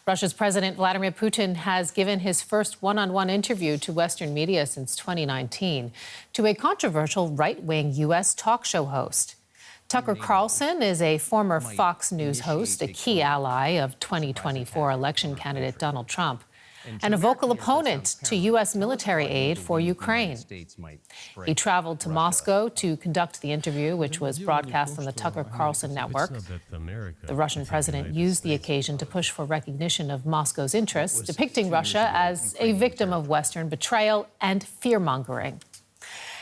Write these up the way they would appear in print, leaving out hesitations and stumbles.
Russia's President Vladimir Putin has given his first one-on-one interview to Western media since 2019 to a controversial right-wing U.S. talk show host. Tucker Carlson is a former Fox News host, a key ally of 2024 election candidate Donald Trump, and a vocal opponent to U.S. military aid for Ukraine. He traveled to Moscow to conduct the interview, which was broadcast on the Tucker Carlson Network. The Russian president used the occasion to push for recognition of Moscow's interests, depicting Russia as a victim of Western betrayal and fear-mongering.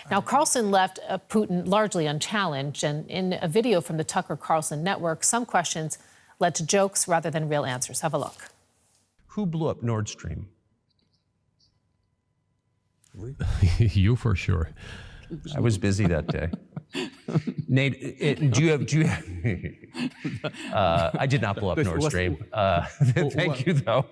Now, Carlson left Putin largely unchallenged, and in a video from the Tucker Carlson Network, some questions led to jokes rather than real answers. Have a look. Who blew up Nord Stream? You for sure. I was busy that day. Nate, do you have I did not blow up Nord Stream. Thank you, though.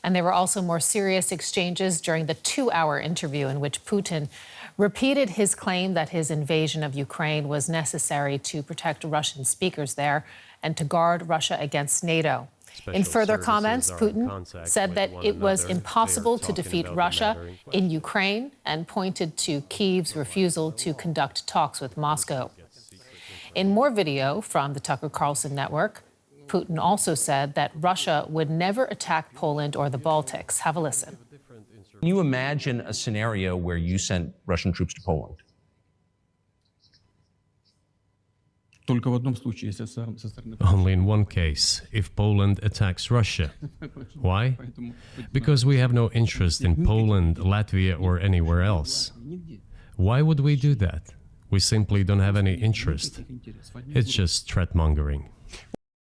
And there were also more serious exchanges during the 2-hour interview in which Putin repeated his claim that his invasion of Ukraine was necessary to protect Russian speakers there and to guard Russia against NATO. In further comments, Putin said that it was impossible to defeat Russia in Ukraine and pointed to Kyiv's refusal to conduct talks with Moscow. In more video from the Tucker Carlson Network, Putin also said that Russia would never attack Poland or the Baltics. Have a listen. Can you imagine a scenario where you sent Russian troops to Poland? Only in one case, if Poland attacks Russia. Why? Because we have no interest in Poland, Latvia, or anywhere else. Why would we do that? We simply don't have any interest. It's just threat-mongering.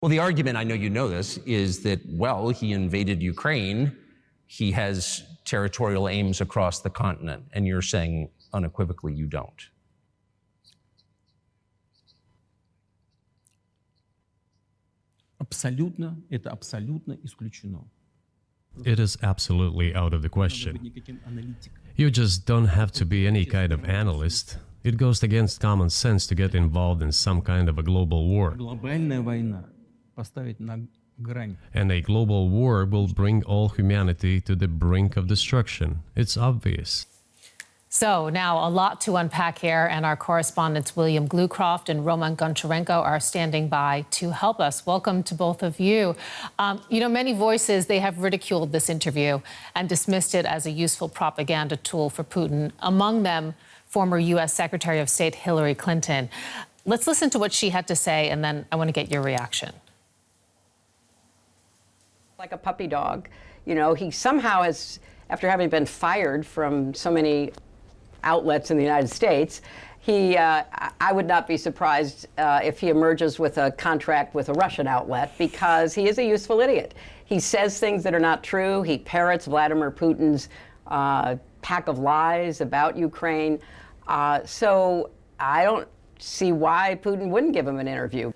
Well, the argument, I know you know this, is that, well, he invaded Ukraine. He has territorial aims across the continent, and you're saying unequivocally you don't. It is absolutely out of the question. You just don't have to be any kind of analyst. It goes against common sense to get involved in some kind of a global war. And a global war will bring all humanity to the brink of destruction. It's obvious. So now a lot to unpack here, and our correspondents William Glucroft and Roman Goncharenko are standing by to help us. Welcome to both of you. Many voices, they have ridiculed this interview and dismissed it as a useful propaganda tool for Putin, among them former U.S. Secretary of State Hillary Clinton. Let's listen to what she had to say, and then I want to get your reaction. Like a puppy dog. He somehow has, after having been fired from so many outlets in the United States, I would not be surprised if he emerges with a contract with a Russian outlet, because he is a useful idiot. He says things that are not true. He parrots Vladimir Putin's pack of lies about Ukraine. So I don't see why Putin wouldn't give him an interview.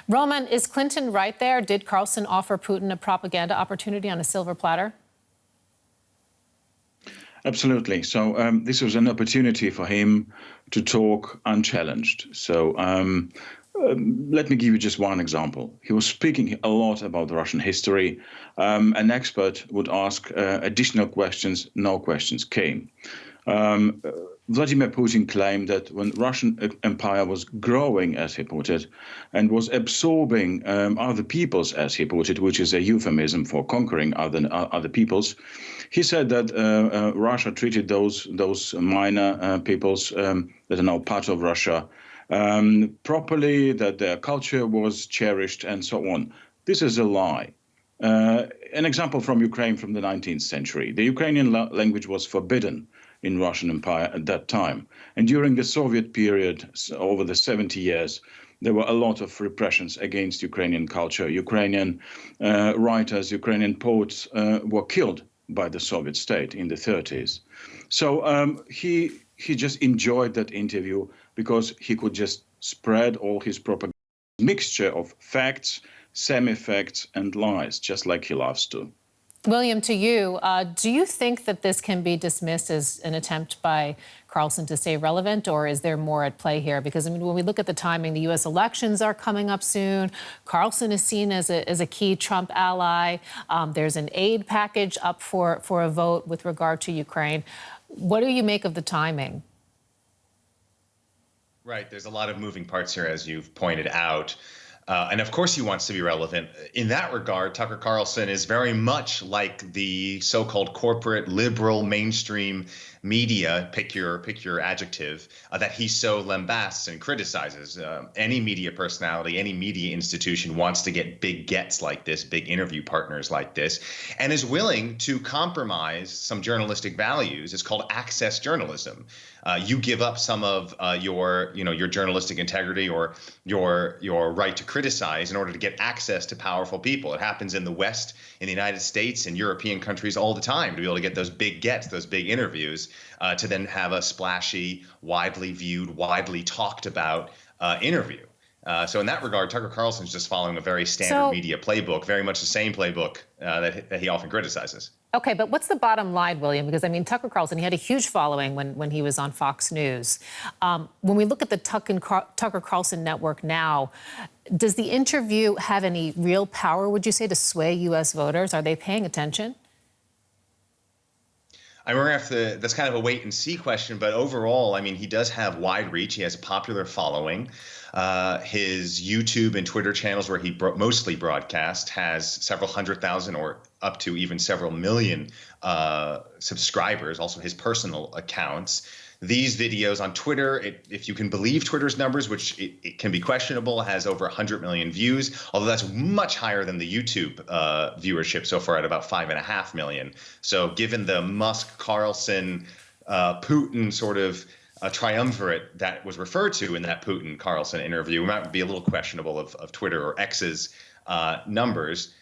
Roman, is Clinton right there? Did Carlson offer Putin a propaganda opportunity on a silver platter? Absolutely. So this was an opportunity for him to talk unchallenged. So let me give you just one example. He was speaking a lot about Russian history. An expert would ask additional questions. No questions came. Vladimir Putin claimed that when Russian empire was growing, as he put it, and was absorbing other peoples, as he put it, which is a euphemism for conquering other peoples, he said that Russia treated those minor peoples that are now part of Russia properly, that their culture was cherished, and so on. This is a lie. An example from Ukraine from the 19th century. The Ukrainian language was forbidden in Russian Empire at that time. And during the Soviet period, over the 70 years, there were a lot of repressions against Ukrainian culture. Ukrainian writers, Ukrainian poets were killed by the Soviet state in the 30s. So he just enjoyed that interview because he could just spread all his propaganda, mixture of facts, semi-facts, and lies, just like he loves to. William, to you, do you think that this can be dismissed as an attempt by Carlson to stay relevant, or is there more at play here? Because, I mean, when we look at the timing, the U.S. elections are coming up soon. Carlson is seen as a key Trump ally. There's an aid package up for a vote with regard to Ukraine. What do you make of the timing? Right. There's a lot of moving parts here, as you've pointed out. And of course he wants to be relevant. In that regard, Tucker Carlson is very much like the so-called corporate liberal mainstream media, pick your adjective, that he so lambasts and criticizes. Any media personality, any media institution wants to get big gets like this, big interview partners like this, and is willing to compromise some journalistic values. It's called access journalism. You give up some of your journalistic integrity or your right to criticize in order to get access to powerful people. It happens in the West, in the United States, and European countries all the time to be able to get those big gets, those big interviews, to then have a splashy, widely viewed, widely talked about interview. So in that regard, Tucker Carlson's just following a very standard media playbook, very much the same playbook that he often criticizes. Okay, but what's the bottom line, William? Because, I mean, Tucker Carlson, he had a huge following when he was on Fox News. When we look at the Tucker Carlson Network now, does the interview have any real power, would you say, to sway U.S. voters? Are they paying attention? I mean, we're gonna have to, that's kind of a wait and see question, but overall, I mean, he does have wide reach. He has a popular following. His YouTube and Twitter channels, where he mostly broadcasts, has several 100,000 or up to even several million subscribers, also his personal accounts. These videos on Twitter, if you can believe Twitter's numbers, which it can be questionable, has over 100 million views, although that's much higher than the YouTube viewership so far at about 5.5 million. So given the Musk, Carlson, Putin sort of triumvirate that was referred to in that Putin-Carlson interview, it might be a little questionable of Twitter or X's numbers.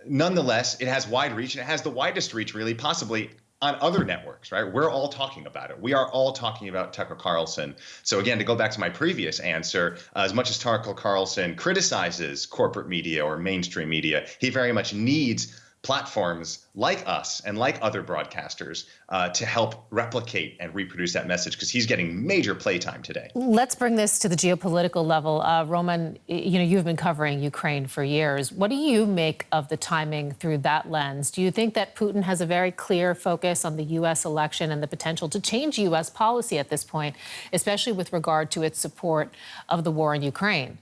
Nonetheless, it has wide reach, and it has the widest reach, really, possibly on other networks, right? We're all talking about it. We are all talking about Tucker Carlson. So again, to go back to my previous answer, as much as Tucker Carlson criticizes corporate media or mainstream media, he very much needs platforms like us and like other broadcasters to help replicate and reproduce that message, because he's getting major playtime today. Let's bring this to the geopolitical level. Roman, you've been covering Ukraine for years. What do you make of the timing through that lens? Do you think that Putin has a very clear focus on the U.S. election and the potential to change U.S. policy at this point, especially with regard to its support of the war in Ukraine?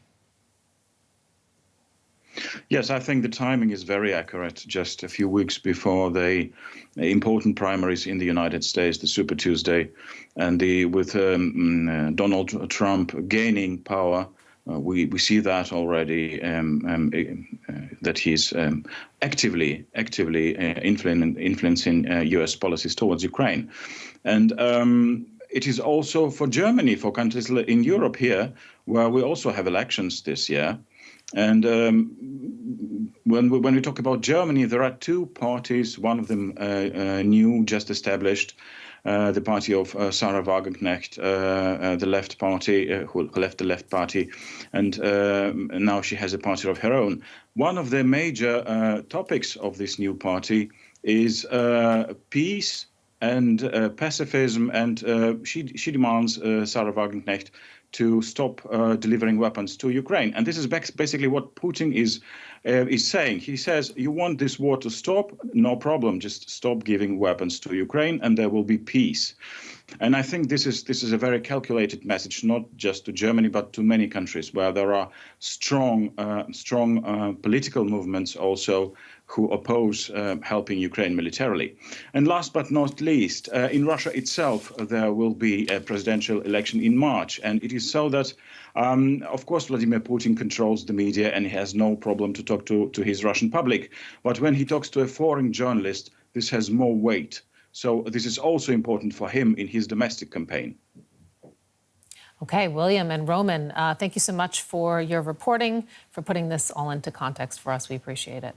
Yes, I think the timing is very accurate. Just a few weeks before the important primaries in the United States, the Super Tuesday, and with Donald Trump gaining power, we see that already, that he's actively influencing U.S. policies towards Ukraine. And it is also for Germany, for countries in Europe here, where we also have elections this year. And when we talk about Germany, there are two parties, one of them new, just established, the party of Sarah Wagenknecht, the left party, who left the left party, and now she has a party of her own. One of the major topics of this new party is peace and pacifism, and she demands, Sarah Wagenknecht, to stop delivering weapons to Ukraine. And this is basically what Putin is saying. He says, you want this war to stop? No problem. Just stop giving weapons to Ukraine and there will be peace. And I think this is a very calculated message, not just to Germany, but to many countries where there are strong political movements also who oppose helping Ukraine militarily. And last but not least, in Russia itself, there will be a presidential election in March. And it is so that, of course, Vladimir Putin controls the media and he has no problem to talk to his Russian public. But when he talks to a foreign journalist, this has more weight. So this is also important for him in his domestic campaign. Okay, William and Roman, thank you so much for your reporting, for putting this all into context for us. We appreciate it.